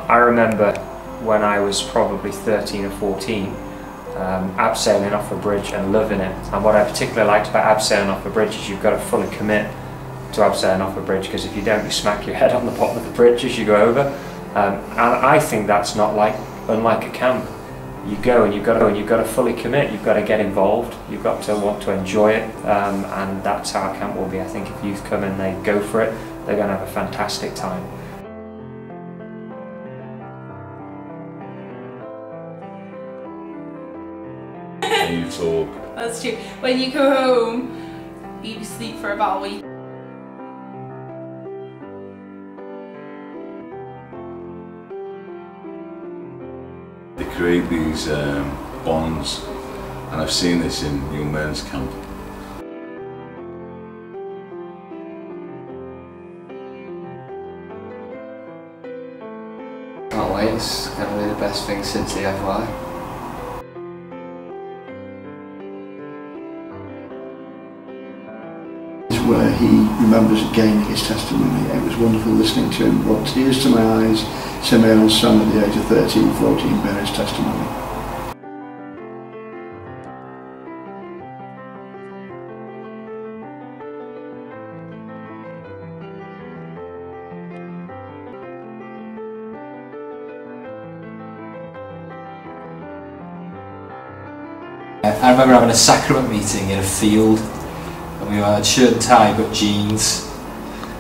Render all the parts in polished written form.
I remember when I was probably 13 or 14, abseiling off a bridge and loving it. And what I particularly liked about abseiling off a bridge is you've got to fully commit to abseiling off a bridge, because if you don't, you smack your head on the bottom of the bridge as you go over. And I think that's not unlike a camp. You go and you've got to fully commit. You've got to get involved. You've got to want to enjoy it, and that's how a camp will be. I think if youth come and they go for it, they're going to have a fantastic time. You talk. That's true. When you go home, you sleep for about a week. They create these bonds, and I've seen this in young men's camp. Can't wait, it's going to be the best thing since the FY. Where he remembers gaining his testimony. It was wonderful listening to him, brought tears to my eyes, seeing my own son at the age of 13, 14 bear his testimony. I remember having a sacrament meeting in a field. And we had shirt and tie but jeans,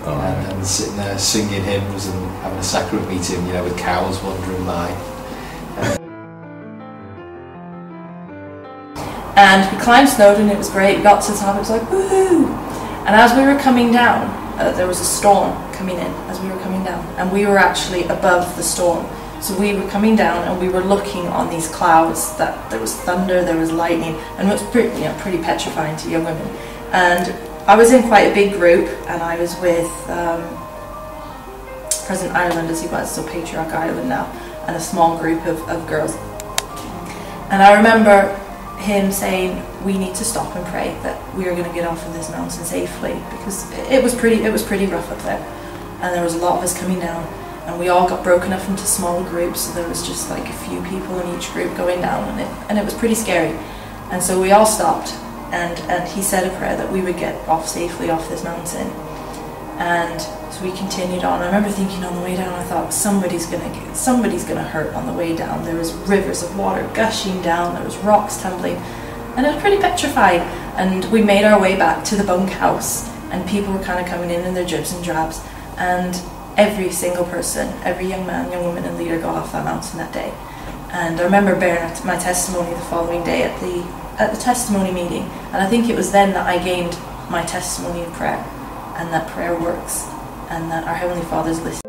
and sitting there singing hymns and having a sacrament meeting, you know, with cows wandering by. And we climbed Snowdon, it was great, we got to the top, it was like woohoo! And as we were coming down, there was a storm coming in as we were coming down, and we were actually above the storm. So we were coming down and we were looking on these clouds, that there was thunder, there was lightning, and it was pretty petrifying to young women. And I was in quite a big group, and I was with President Ireland, as he was, so Patriarch Ireland now, and a small group of girls. And I remember him saying, we need to stop and pray that we are going to get off of this mountain safely, because it was pretty rough up there, and there was a lot of us coming down, and we all got broken up into small groups, so there was just like a few people in each group going down, and it was pretty scary. And so we all stopped. And he said a prayer that we would get off safely off this mountain. And so we continued on. I remember thinking on the way down, I thought somebody's gonna hurt on the way down. There was rivers of water gushing down, there was rocks tumbling, and it was pretty petrified. And we made our way back to the bunkhouse, and people were kind of coming in their jibs and drabs, and every single person, every young man, young woman and leader got off that mountain that day. And I remember bearing my testimony the following day at the testimony meeting, and I think it was then that I gained my testimony in prayer, and that prayer works, and that our Heavenly Father's listening.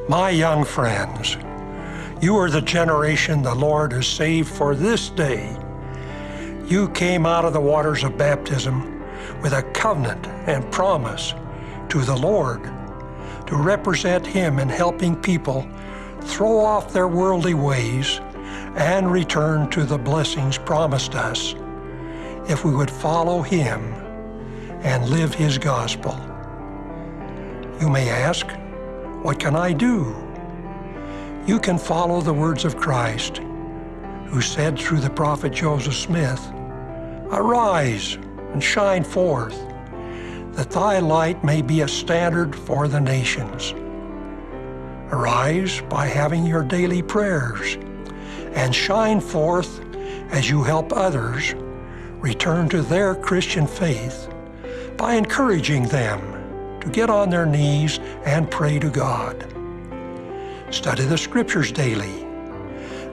My young friends, you are the generation the Lord has saved for this day. You came out of the waters of baptism with a covenant and promise to the Lord to represent Him in helping people throw off their worldly ways and return to the blessings promised us if we would follow Him and live His gospel. You may ask, what can I do? You can follow the words of Christ, who said through the prophet Joseph Smith, "Arise and shine forth, that thy light may be a standard for the nations." Arise by having your daily prayers, and shine forth as you help others return to their Christian faith by encouraging them to get on their knees and pray to God. Study the Scriptures daily.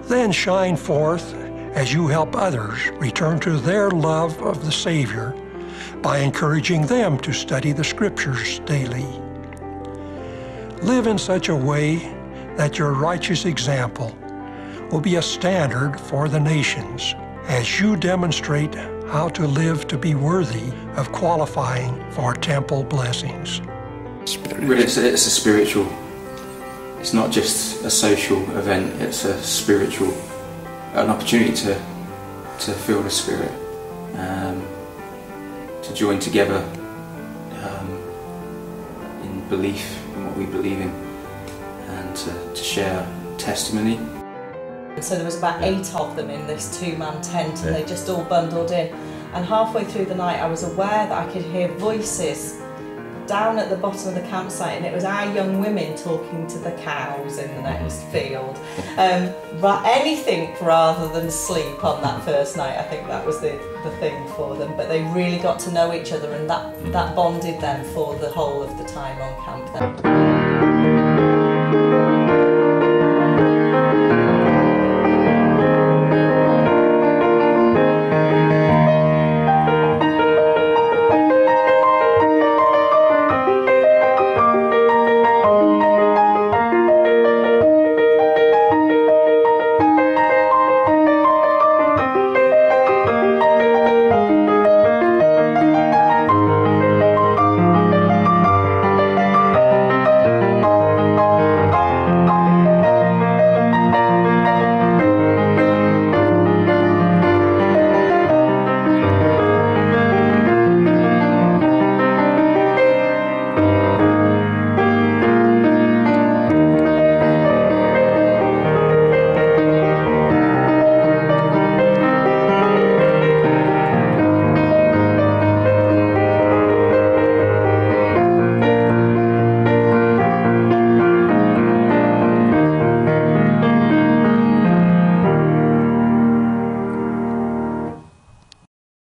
Then shine forth as you help others return to their love of the Savior by encouraging them to study the Scriptures daily. Live in such a way that your righteous example will be a standard for the nations as you demonstrate how to live to be worthy of qualifying for temple blessings. Really, it's a spiritual. It's not just a social event, it's a spiritual, an opportunity to feel the Spirit, to join together belief in what we believe in, and to share testimony. So there was about 8 of them in this 2-man tent, and they just all bundled in. And halfway through the night I was aware that I could hear voices down at the bottom of the campsite, and it was our young women talking to the cows in the next field. But anything rather than sleep on that first night, I think that was the thing for them. But they really got to know each other, and that bonded them for the whole of the time on camp then.